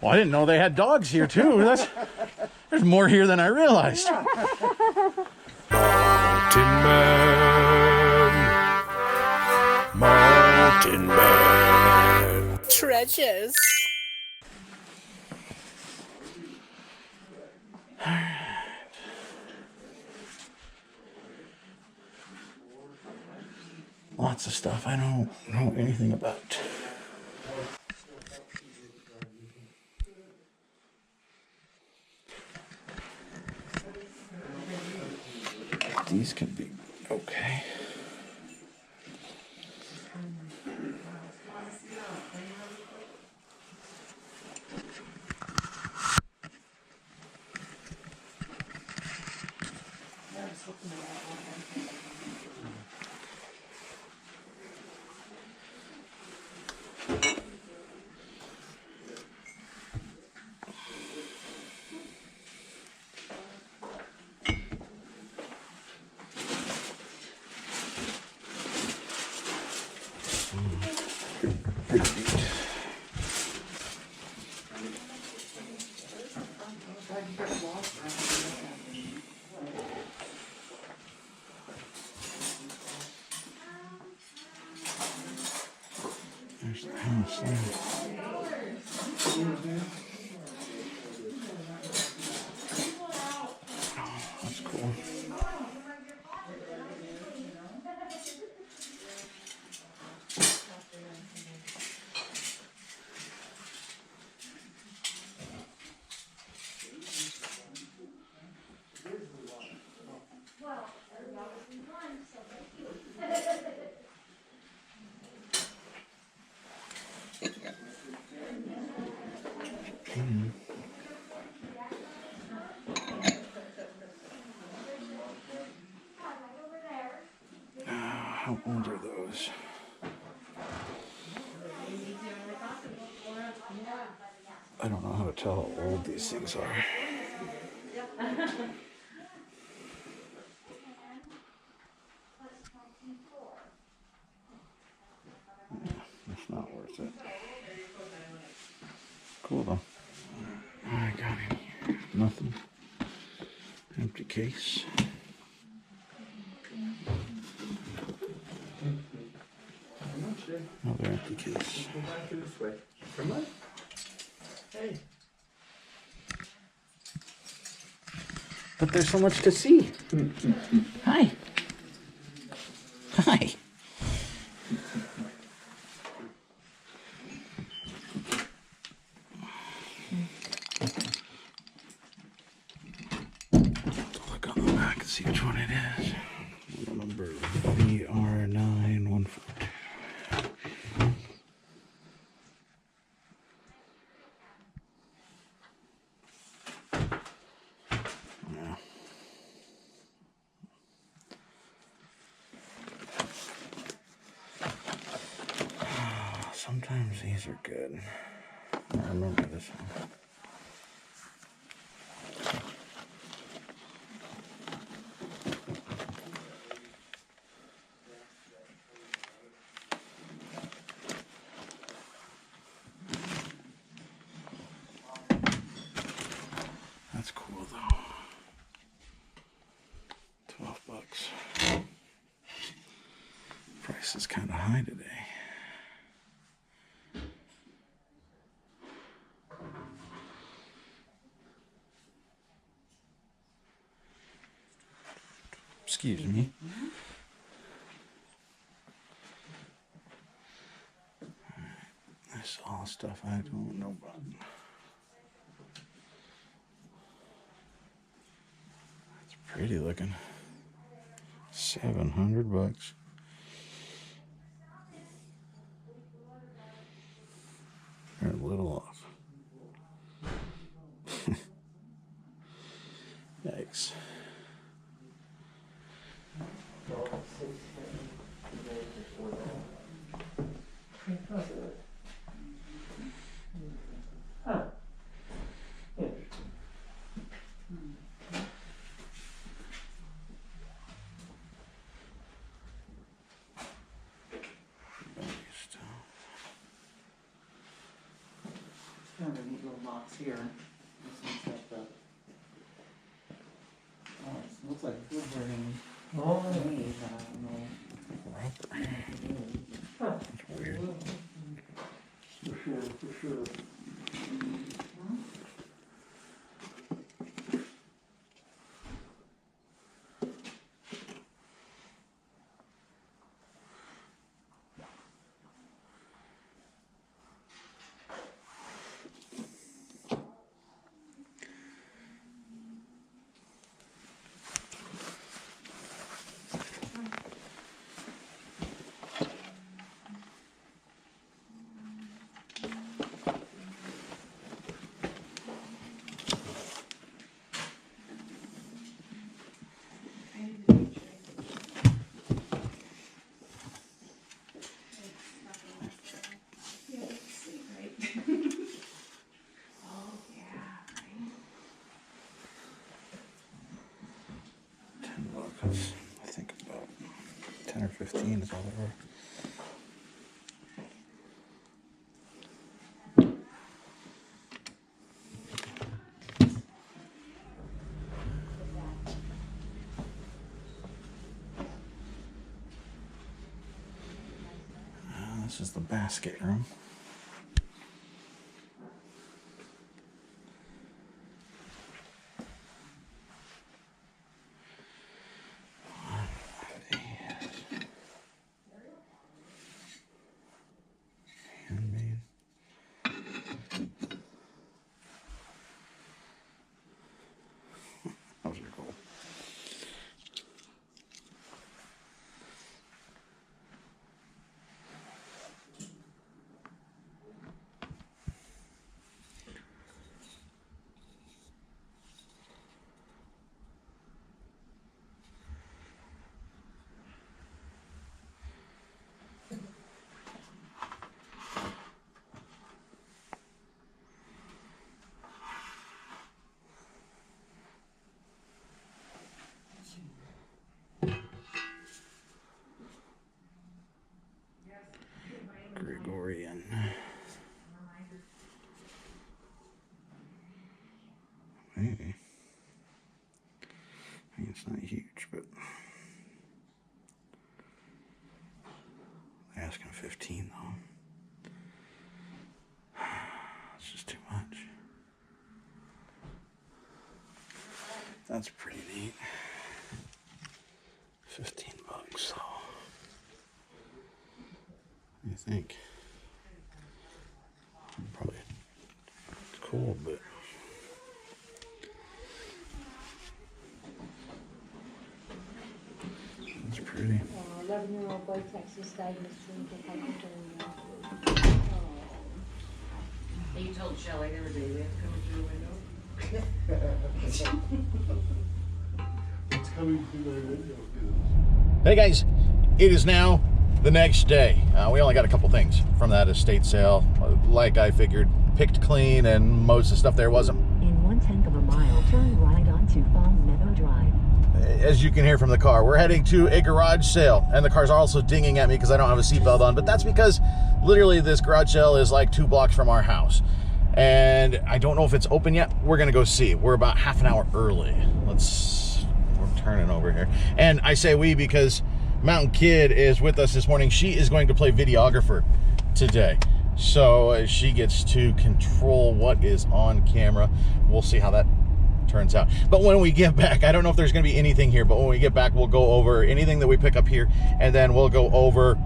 Well, I didn't know they had dogs here too. There's more here than I realized. Mountain Man. Treasures. Lots of stuff I don't know anything about. These can be okay. Pretty neat. There's the house there. Oh, that's cool. How old are those? I don't know how to tell how old these things are. It's not worth it. Cool though. I got in here. Nothing. Empty case. Another empty case. But there's so much to see. Hi. Hi. Look on the back and see which one it is. Number BR9142. Yeah. Sometimes these are good. I remember this one. That's cool though. $12. Price is kind of high today. Excuse me. This is all stuff I don't know about. It's pretty looking. $700. They're a little off. Yikes. box here. This one's got the. Oh, it looks like wood burning. Oh, I don't know. That's weird. For sure. I think about 10 or 15 is all they were. This is the basket room. Handmade. Those are cool. Gregorian. Maybe. I mean, it's not huge, but they're asking 15 though. It's just too much. That's pretty neat. 15 bucks, so. What do you think? Probably cool, but it's pretty. 11-year-old boy Texas died in a hypothermia. You told Shelly there was aliens coming through the window? It's coming through the window. Hey guys, it is now the next day. We only got a couple things from that estate sale. Like I figured, picked clean, and most of the stuff there wasn't. In 1/10 of a mile, turn right onto Farm Meadow Drive. As you can hear from the car, we're heading to a garage sale, and the car's also dinging at me because I don't have a seatbelt on, but that's because literally this garage sale is like 2 blocks from our house. And I don't know if it's open yet. We're gonna go see. We're about half an hour early. We're turning over here. And I say we because Mountain Kid is with us this morning. She is going to play videographer today. So she gets to control what is on camera. We'll see how that turns out. But when we get back, I don't know if there's going to be anything here, but when we get back, we'll go over anything that we pick up here, and then we'll go over,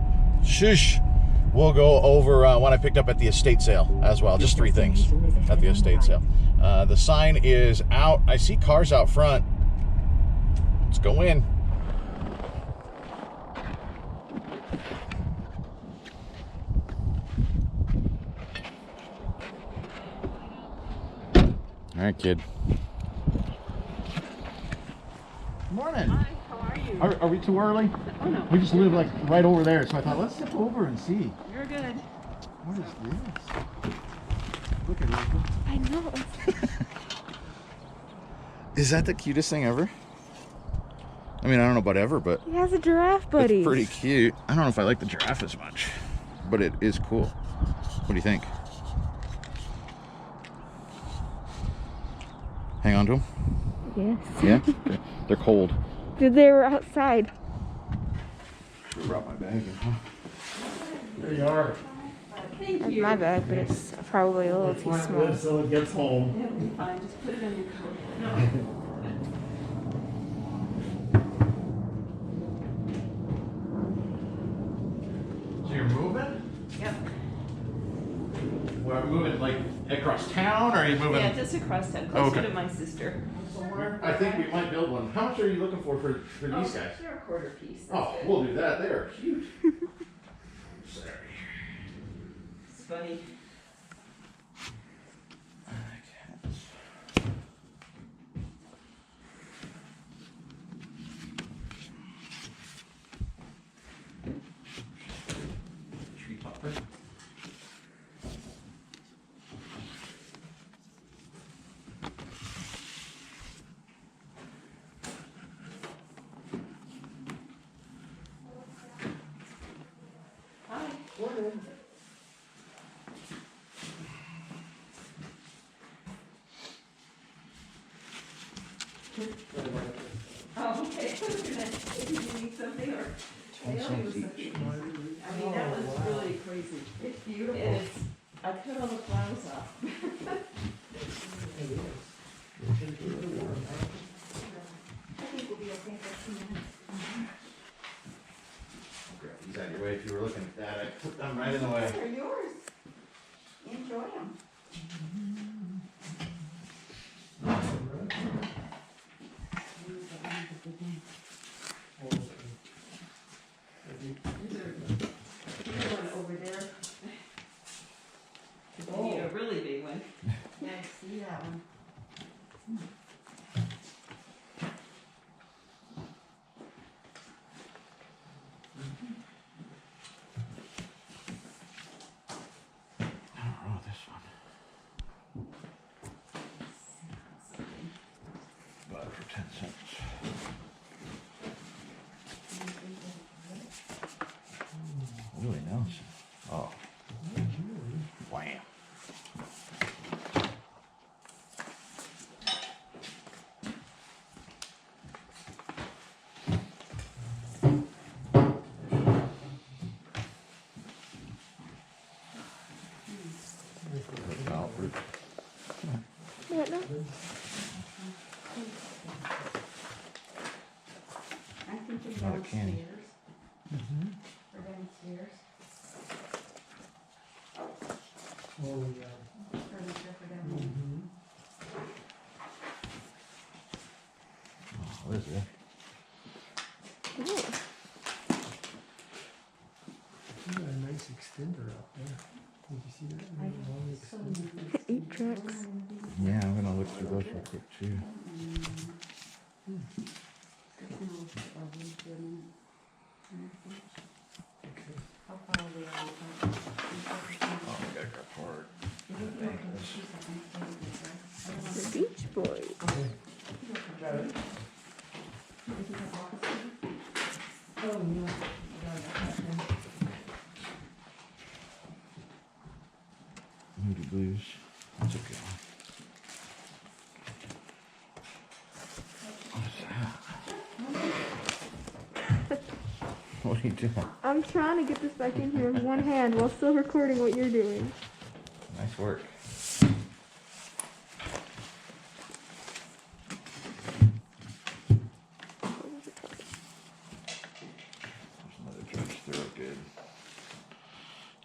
we'll go over what I picked up at the estate sale as well. Just 3 things at the estate sale. The sign is out. I see cars out front. Let's go in. All right, kid. Morning. Hi, how are you? Are we too early? Oh no. We just live like right over there, so I thought let's step over and see. You're good. What is this? Look at it. I know. Is that the cutest thing ever? I mean, I don't know about ever, but He has a giraffe buddy. it's pretty cute. I don't know if I like the giraffe as much, but it is cool. What do you think? Hang on to them? Yes. Yeah? Okay. They're cold. Dude, they were outside. Should have brought my bag in, huh? There you are. That's my bag, but it's probably a little too Plant small. this so it gets home. It'll be fine, just put it in your coat. So you're moving? Yep. Well, moving like across town, or are you moving? Yeah, just across town, Oh, closer okay. to my sister. I think we might build one. How much are you looking for these guys? They're a quarter piece. Oh, That's it. we'll do that. They are cute. Sorry. It's funny. Tree topper. Hi, morning. Oh, okay. If you need something or I know you something. I mean, that was really crazy. It's beautiful. It is. I cut all the flowers off. I think we'll be okay for 2 minutes. Grab these out of your way if you were looking at that. I put them right in the way. They're yours. Enjoy them. One over there. You need a really big one. Yeah, I see that one. I don't know this one. Bought it for 10 cents. Really nice. Oh. Wham. Albert. What now? I think Not they're a candy. downstairs. Or downstairs. Oh, yeah. Furniture for downstairs. Oh, what is it? Ooh. You got a nice extender out there. Did you see that? Long extender. 8 tracks. Yeah, I'm gonna look through those real quick too. How far away are we from? Oh, I gotta grab hard. The Beach Boys. Oh, no. Moody Blues. That's okay. What are you doing? I'm trying to get this back in here with one hand while still recording what you're doing. Nice work. There's another dredge through. Good.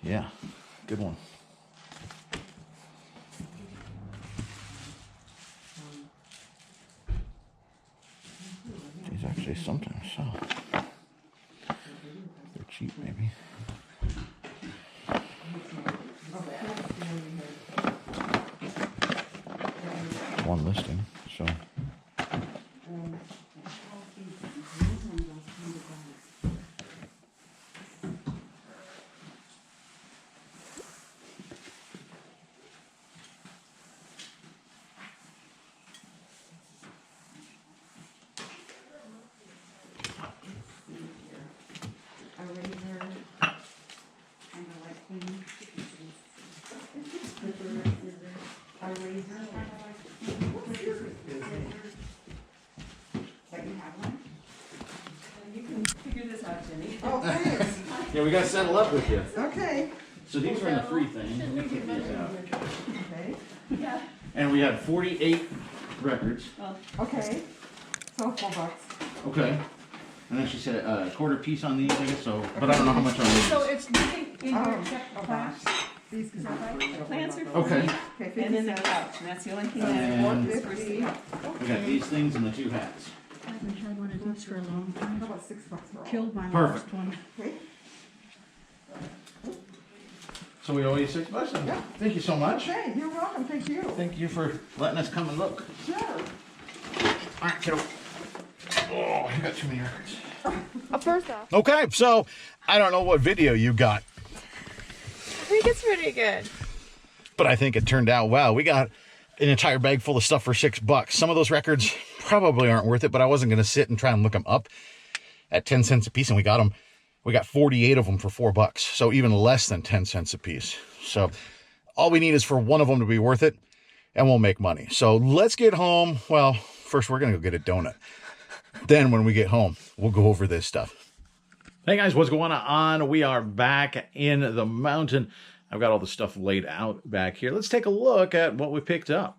Yeah, good one. These actually sometimes sell. They're cheap, maybe. One listing, so. A razor and a like clean. A razor kind of like clean. Jenny. Oh, thanks. Yeah, we got to settle up with you. Okay. So these are in the free thing. Let me put these out. Okay. Yeah. And we had 48 records. Okay. So $4. Okay. And then she said a quarter piece on these, I guess, so, but I don't know how much on these. So it's nothing in your Oh, check oh, class. These Is that right? The plants are Okay. free, Okay, and then the 50 couch, and that's the only thing And- that's for sale. We got these things and the 2 hats. I haven't had one of these for a long How time. about $6 for all? Killed my Perfect. last one. Okay. So we owe you $6 then? Yeah. Thank you so much. Okay, you're welcome. Thank you. Thank you for letting us come and look. Sure. All right, kiddo. Oh, I got too many records. First off, Okay, so I don't know what video you got, I think it's pretty good. but I think it turned out well. We got an entire bag full of stuff for $6. Some of those records probably aren't worth it, but I wasn't going to sit and try and look them up at 10 cents a piece, and we got them. We got 48 of them for $4, so even less than 10 cents a piece. So all we need is for one of them to be worth it, and we'll make money. So let's get home. Well, first we're going to go get a donut. Then when we get home, we'll go over this stuff. Hey guys, what's going on? We are back in the mountain. I've got all the stuff laid out back here. Let's take a look at what we picked up.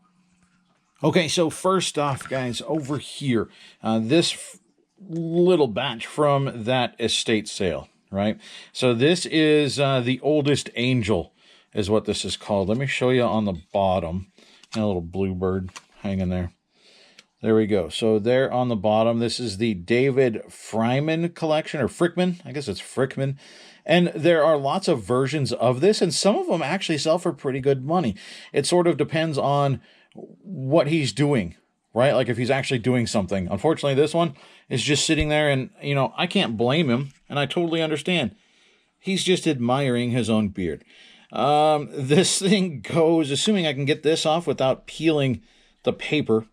Okay, so first off, guys, over here, this little batch from that estate sale, right? So this is the oldest angel is what this is called. Let me show you on the bottom. And a little bluebird hanging there. There we go. So there on the bottom, this is the David Fryman collection, or Frickman. I guess it's Frickman. And there are lots of versions of this, and some of them actually sell for pretty good money. It sort of depends on what he's doing, right? Like if he's actually doing something. Unfortunately, this one is just sitting there, and, you know, I can't blame him, and I totally understand. He's just admiring his own beard. This thing goes, assuming I can get this off without peeling the paper.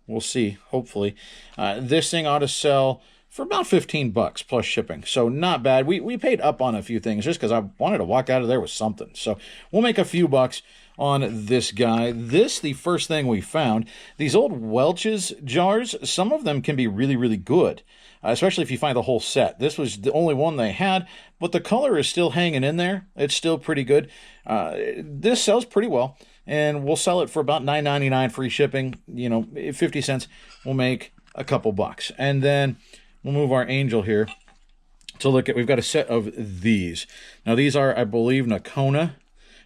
We'll see, hopefully. This thing ought to sell for about $15 plus shipping. So not bad. We paid up on a few things just because I wanted to walk out of there with something. So we'll make a few bucks on this guy. This, the first thing we found, these old Welch's jars, some of them can be really, really good, especially if you find the whole set. This was the only one they had, but the color is still hanging in there. It's still pretty good. This sells pretty well. And we'll sell it for about $9.99 free shipping. You know, 50 cents. We'll make a couple bucks. And then we'll move our angel here to look at. We've got a set of these. Now, these are, I believe, Nakona.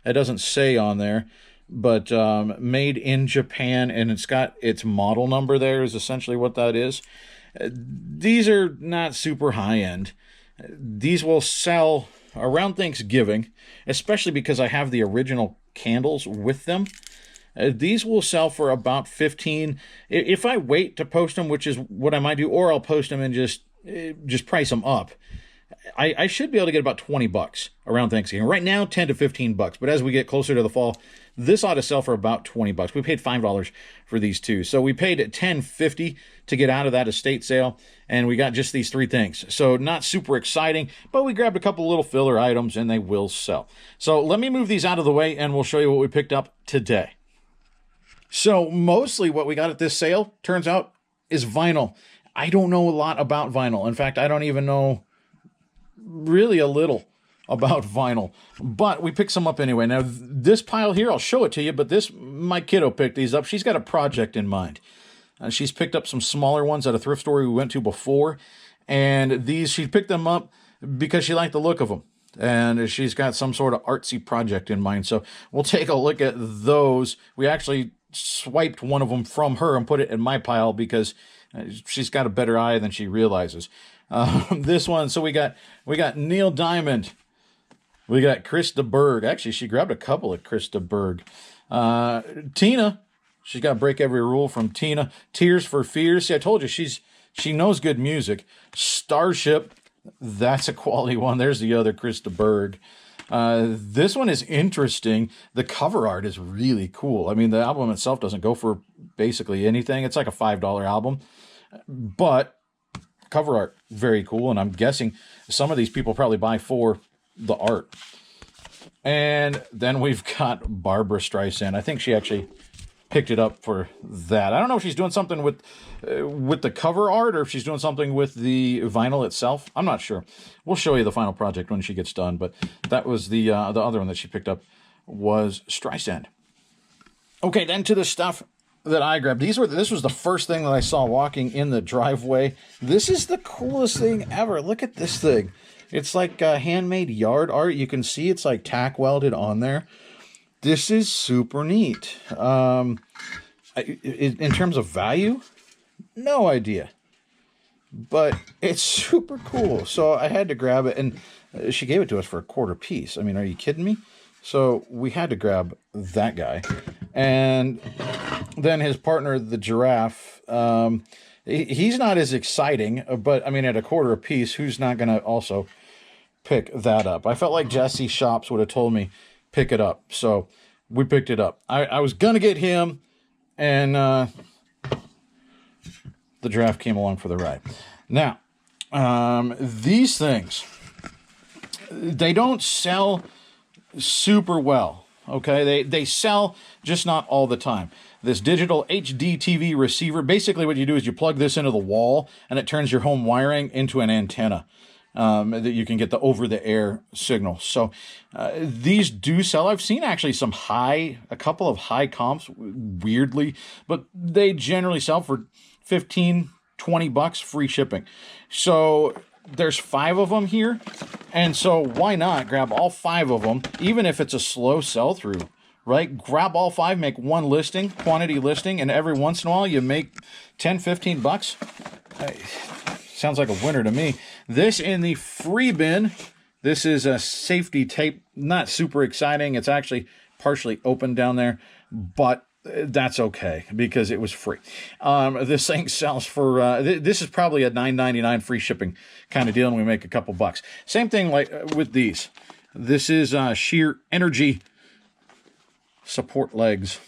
It doesn't say on there, but made in Japan. And it's got its model number there is essentially what that is. These are not super high end. These will sell around Thanksgiving, especially because I have the original candles with them. These will sell for about $15 if I wait to post them, which is what I might do, or I'll post them and just price them up. I should be able to get about $20 around Thanksgiving. Right now, $10 to $15, but as we get closer to the fall, this ought to sell for about $20. We paid $5 for these two, so we paid $10.50 to get out of that estate sale, and we got just these 3 things. So not super exciting, but we grabbed a couple little filler items, and they will sell. So let me move these out of the way, and we'll show you what we picked up today. So mostly what we got at this sale, turns out, is vinyl. I don't know a lot about vinyl. In fact, I don't even know really a little about vinyl, but we picked some up anyway. Now, this pile here, I'll show it to you, but my kiddo picked these up. She's got a project in mind. She's picked up some smaller ones at a thrift store we went to before, and she picked them up because she liked the look of them, and she's got some sort of artsy project in mind. So we'll take a look at those. We actually swiped one of them from her and put it in my pile because she's got a better eye than she realizes. This one, so we got Neil Diamond. We got Chris de Burgh. Actually, she grabbed a couple of Chris de Burgh. Tina, she's got Break Every Rule from Tina. Tears for Fears. See, I told you, she knows good music. Starship, that's a quality one. There's the other Chris de Burgh. This one is interesting. The cover art is really cool. I mean, the album itself doesn't go for basically anything. It's like a $5 album. But cover art, very cool. And I'm guessing some of these people probably buy for the art. And then we've got Barbara Streisand. I think she actually picked it up for that. I don't know if she's doing something with the cover art or if she's doing something with the vinyl itself. I'm not sure. We'll show you the final project when she gets done, but that was the other one that she picked up was Streisand. Okay, then to the stuff that I grabbed. This was the first thing that I saw walking in the driveway. This is the coolest thing ever. Look at this thing. It's like handmade yard art. You can see it's like tack welded on there. This is super neat. In terms of value, no idea. But it's super cool. So I had to grab it, and she gave it to us for a quarter piece. I mean, are you kidding me? So we had to grab that guy. And then his partner, the giraffe, he's not as exciting, but I mean, at a quarter a piece, who's not going to also pick that up? I felt like Jesse Shops would have told me, pick it up. So we picked it up. I was going to get him, and the giraffe came along for the ride. Now, these things, they don't sell super well, okay? They sell, just not all the time. This digital HD TV receiver, basically what you do is you plug this into the wall, and it turns your home wiring into an antenna. That you can get the over-the-air signal. So these do sell. I've seen actually a couple of high comps, weirdly, but they generally sell for $15-20 free shipping. So there's 5 of them here, and so why not grab all 5 of them, even if it's a slow sell-through, right? Grab all 5, make one listing, quantity listing, and every once in a while you make $10-15. Sounds like a winner to me. This in the free bin. This is a safety tape. Not super exciting. It's actually partially open down there, but that's okay because it was free. This thing sells for, this is probably a $9.99 free shipping kind of deal, and we make a couple bucks. Same thing like with these. This is sheer energy support legs.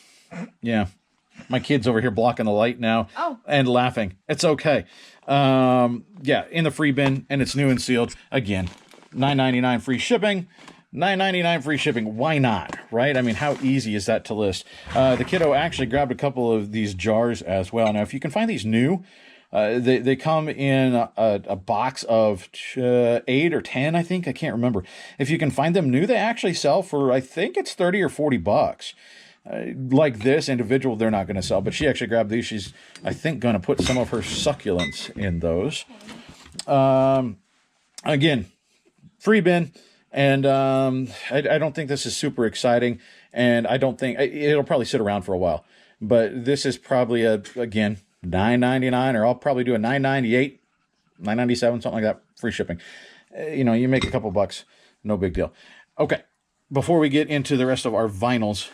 Yeah. My kid's over here blocking the light now and laughing. It's okay. Yeah, in the free bin, and it's new and sealed. Again, $9.99 free shipping. $9.99 free shipping. Why not, right? I mean, how easy is that to list? The kiddo actually grabbed a couple of these jars as well. Now, if you can find these new, they come in a box of 8 or 10, I think. I can't remember. If you can find them new, they actually sell for, I think it's $30 or $40. Like this individual, they're not going to sell, but she actually grabbed these. She's, I think, going to put some of her succulents in those. Again, free bin, and I don't think this is super exciting, and I don't think it'll probably sit around for a while. But this is probably again $9.99, or I'll probably do a $9.98, $9.97, something like that, free shipping. You make a couple bucks, no big deal. Okay, before we get into the rest of our vinyls.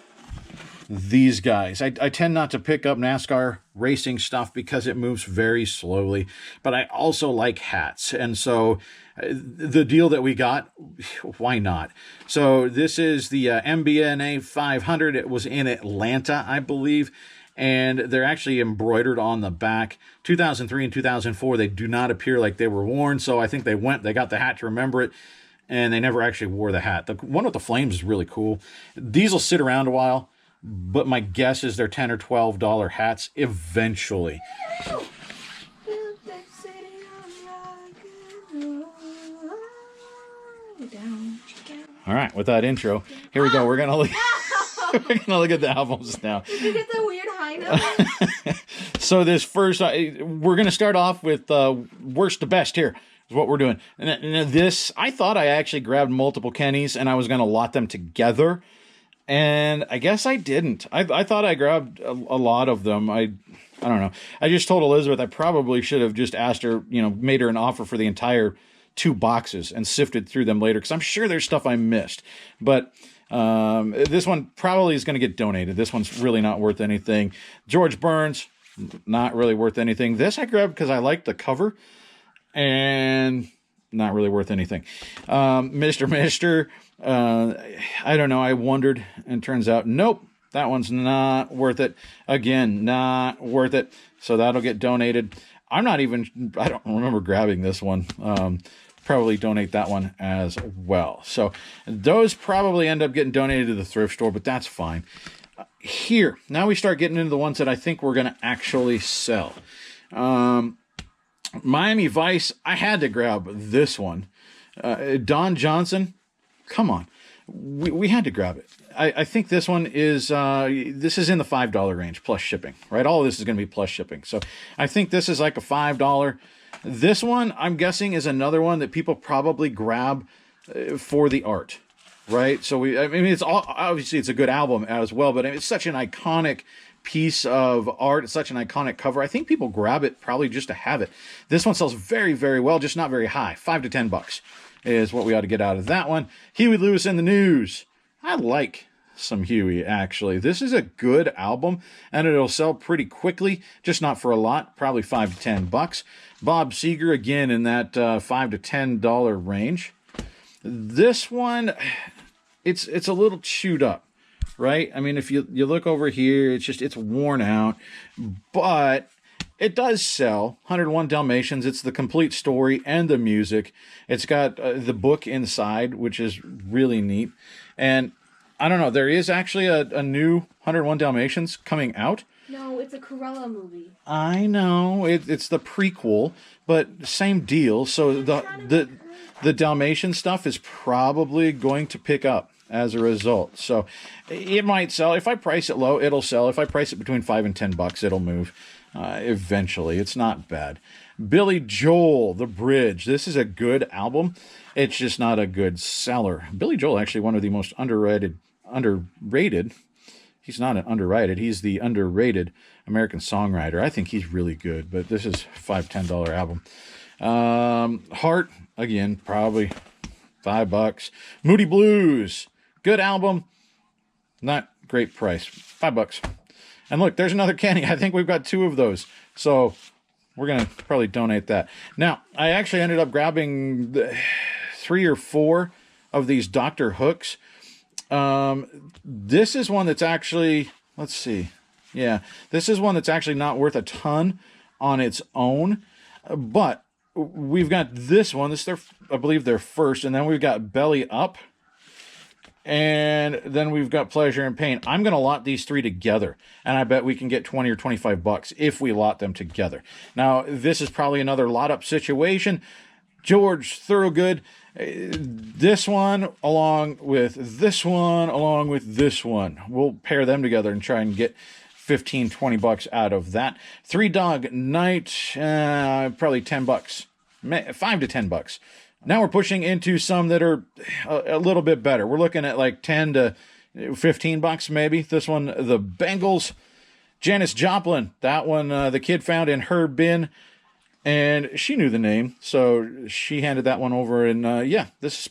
These guys. I tend not to pick up NASCAR racing stuff because it moves very slowly, but I also like hats. And so the deal that we got, why not? So this is the MBNA 500. It was in Atlanta, I believe, and they're actually embroidered on the back. 2003 and 2004, they do not appear like they were worn, so I think they got the hat to remember it, and they never actually wore the hat. The one with the flames is really cool. These will sit around a while, but my guess is they're $10 or $12 hats eventually. All right, with that intro, here we go. We're gonna look. We're gonna look at the albums now. Did you get the weird high note? So this first, we're gonna start off with worst to best. Here is what we're doing. And this, I thought I actually grabbed multiple Kennys and I was gonna lot them together. And I guess I didn't. I thought I grabbed a lot of them. I don't know. I just told Elizabeth I probably should have just asked her, made her an offer for the entire 2 boxes and sifted through them later, because I'm sure there's stuff I missed. But this one probably is going to get donated. This one's really not worth anything. George Burns, not really worth anything. This I grabbed because I liked the cover, and not really worth anything. Mr. I don't know. I wondered, and turns out, nope, that one's not worth it. Again, not worth it. So that'll get donated. I don't remember grabbing this one. Probably donate that one as well. So those probably end up getting donated to the thrift store, but that's fine. here, now we start getting into the ones that I think we're going to actually sell. Miami Vice, I had to grab this one. Don Johnson, come on. We had to grab it. I think this one is, this is in the $5 range plus shipping, right? All of this is going to be plus shipping. So I think this is like a $5. This one, I'm guessing, is another one that people probably grab for the art, right? So I mean, it's all, obviously it's a good album as well, but it's such an iconic piece of art. It's such an iconic cover. I think people grab it probably just to have it. This one sells very, very well, just not very high. $5 to $10 is what we ought to get out of that one. Huey Lewis in the News. I like some Huey, actually. This is a good album, and it'll sell pretty quickly, just not for a lot, probably $5 to $10. Bob Seger, again, in that $5 to $10 range. This one, it's a little chewed up, right? I mean, if you look over here, it's worn out, but it does sell. 101 Dalmatians. It's the complete story and the music. It's got the book inside, which is really neat. And I don't know, there is actually a new 101 Dalmatians coming out. No, it's a Cruella movie. I know, it's the prequel, but same deal. So the Dalmatian stuff is probably going to pick up as a result. So it might sell. If I price it low, it'll sell. If I price it between $5 and $10, it'll move eventually. It's not bad. Billy Joel, The Bridge. This is a good album. It's just not a good seller. Billy Joel, actually one of the most underrated. He's not an underrated. He's the underrated American songwriter. I think he's really good, but this is $5, $10 album. Heart, again, probably $5. Moody Blues, good album, not great price, $5. And look, there's another Kenny. I think we've got 2 of those, so we're gonna probably donate that. Now, I actually ended up grabbing 3 or 4 of these Dr. Hooks. This is one that's actually, let's see. Yeah, this is one that's actually not worth a ton on its own, but we've got this one. This is I believe their first, and then we've got Belly Up, and then we've got Pleasure and Pain. I'm going to lot these 3 together, and I bet we can get 20 or $25 if we lot them together. Now, this is probably another lot up situation. George Thorogood, this one along with this one along with this one. We'll pair them together and try and get $15-20 out of that. Three Dog Night, probably $10, $5 to $10. Now we're pushing into some that are a little bit better. We're looking at like $10 to $15 maybe. This one, The Bengals, Janis Joplin. That one, the kid found in her bin, and she knew the name, so she handed that one over. And yeah, this is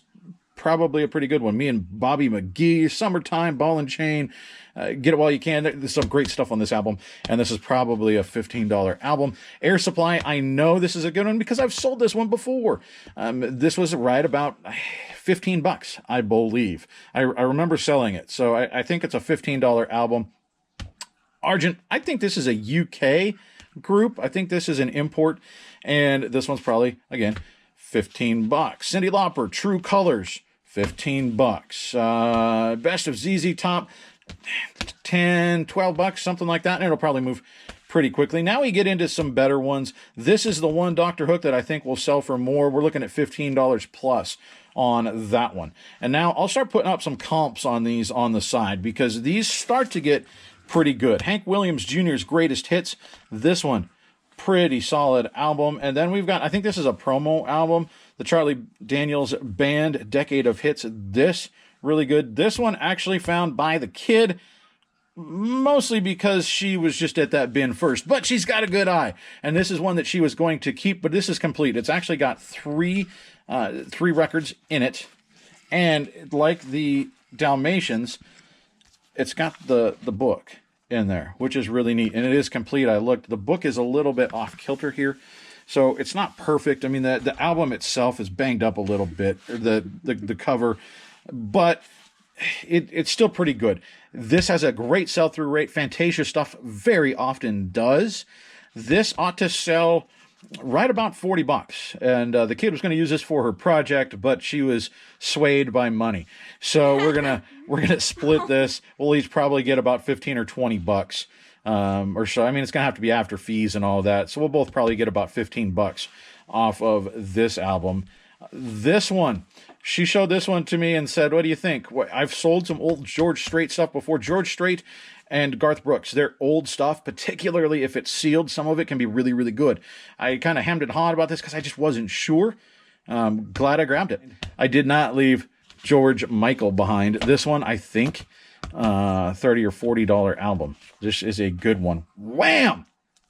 probably a pretty good one. Me and Bobby McGee, Summertime, Ball and Chain. Get it while you can. There's some great stuff on this album, and this is probably a $15 album. Air Supply, I know this is a good one because I've sold this one before. This was right about $15, I believe. I remember selling it, so I think it's a $15 album. Argent, I think this is a UK group. I think this is an import, and this one's probably, again, $15. Cyndi Lauper, True Colors, $15. Best of ZZ Top, $10, $12, something like that, and it'll probably move pretty quickly. Now we get into some better ones. This is the one Dr. Hook that I think will sell for more. We're looking at $15 plus on that one. And now I'll start putting up some comps on these on the side because these start to get pretty good. Hank Williams Jr.'s Greatest Hits. This one, pretty solid album. And then we've got, I think this is a promo album, the Charlie Daniels Band Decade of Hits. This, really good. This one actually found by the kid, mostly because she was just at that bin first. But she's got a good eye. And this is one that she was going to keep, but this is complete. It's actually got three records in it. And like the Dalmatians, it's got the book in there, which is really neat. And it is complete. I looked. The book is a little bit off kilter here, so it's not perfect. I mean, the album itself is banged up a little bit, or the cover, but it's still pretty good. This has a great sell-through rate. Fantasia stuff very often does. This ought to sell right about 40 bucks. And the kid was going to use this for her project, but she was swayed by money. So we're gonna split this. We'll each probably get about 15 or 20 bucks or so. I mean, it's going to have to be after fees and all that. So we'll both probably get about 15 bucks off of this album. This one, she showed this one to me and said, what do you think? I've sold some old George Strait stuff before. George Strait and Garth Brooks, they're old stuff, particularly if it's sealed. Some of it can be really, really good. I kind of hemmed and hawed about this because I just wasn't sure. Glad I grabbed it. I did not leave George Michael behind. This one, I think, $30 or $40 album. This is a good one. Wham!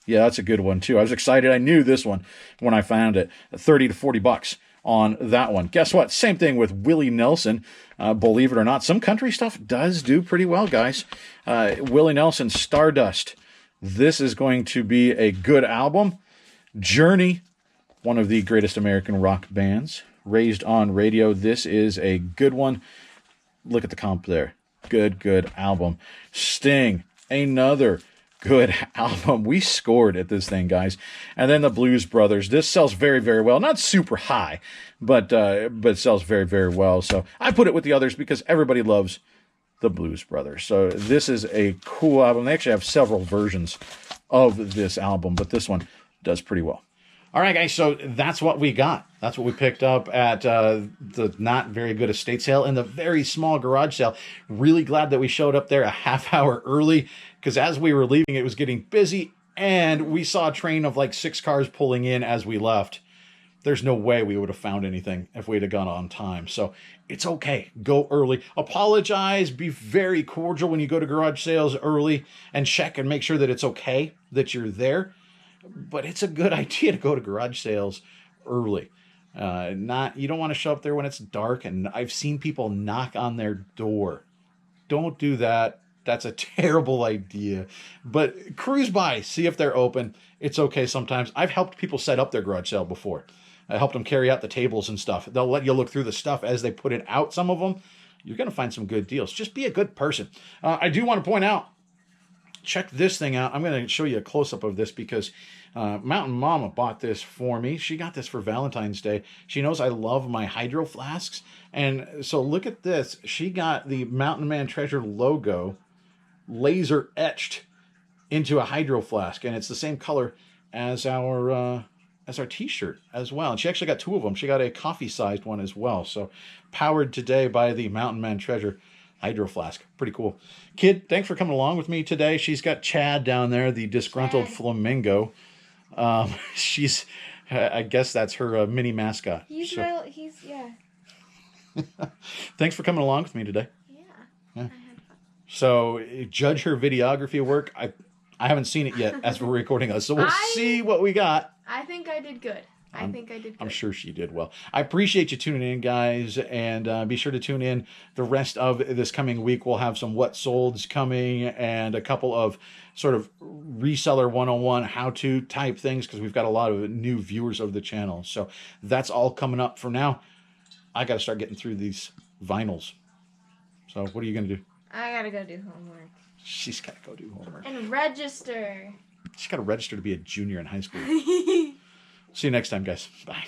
Yeah, that's a good one too. I was excited. I knew this one when I found it. 30 to 40 bucks on that one. Guess what? Same thing with Willie Nelson. Believe it or not, some country stuff does do pretty well, guys. Willie Nelson, Stardust. This is going to be a good album. Journey, one of the greatest American rock bands. Raised on Radio. This is a good one. Look at the comp there. Good album. Sting, another good album. We scored at this thing, guys. And then the Blues Brothers. This sells very, very well. Not super high, but sells very, very well. So I put it with the others because everybody loves the Blues Brothers. So this is a cool album. They actually have several versions of this album, but this one does pretty well. All right, guys, so that's what we got. That's what we picked up at the not very good estate sale and the very small garage sale. Really glad that we showed up there a half hour early because as we were leaving, it was getting busy, and we saw a train of like 6 cars pulling in as we left. There's no way we would have found anything if we'd have gone on time. So it's okay. Go early. Apologize. Be very cordial when you go to garage sales early and check and make sure that it's okay that you're there. But it's a good idea to go to garage sales early. You don't want to show up there when it's dark, and I've seen people knock on their door. Don't do that. That's a terrible idea. But cruise by, see if they're open. It's okay sometimes. I've helped people set up their garage sale before. I helped them carry out the tables and stuff. They'll let you look through the stuff as they put it out. Some of them, you're going to find some good deals. Just be a good person. I do want to point out, check this thing out. I'm going to show you a close-up of this because Mountain Mama bought this for me. She got this for Valentine's Day. She knows I love my hydro flasks. And so look at this. She got the Mountain Man Treasure logo laser etched into a hydro flask. And it's the same color as our t-shirt as well. And she actually got 2 of them. She got a coffee-sized one as well. So powered today by the Mountain Man Treasure hydro flask. Pretty cool. Kid, thanks for coming along with me today. She's got Chad down there, the disgruntled flamingo. She's, I guess that's her mini mascot. He's yeah. Thanks for coming along with me today. Yeah. So judge her videography work. I haven't seen it yet as we're recording us, so we'll see what we got. I think I did good. I'm sure she did well. I appreciate you tuning in, guys, and be sure to tune in the rest of this coming week. We'll have some what solds coming and a couple of sort of reseller 101 how-to type things because we've got a lot of new viewers of the channel. So that's all coming up. For now, I got to start getting through these vinyls. So what are you going to do? I got to go do homework. She's got to go do homework. And register. She's got to register to be a junior in high school. See you next time, guys. Bye.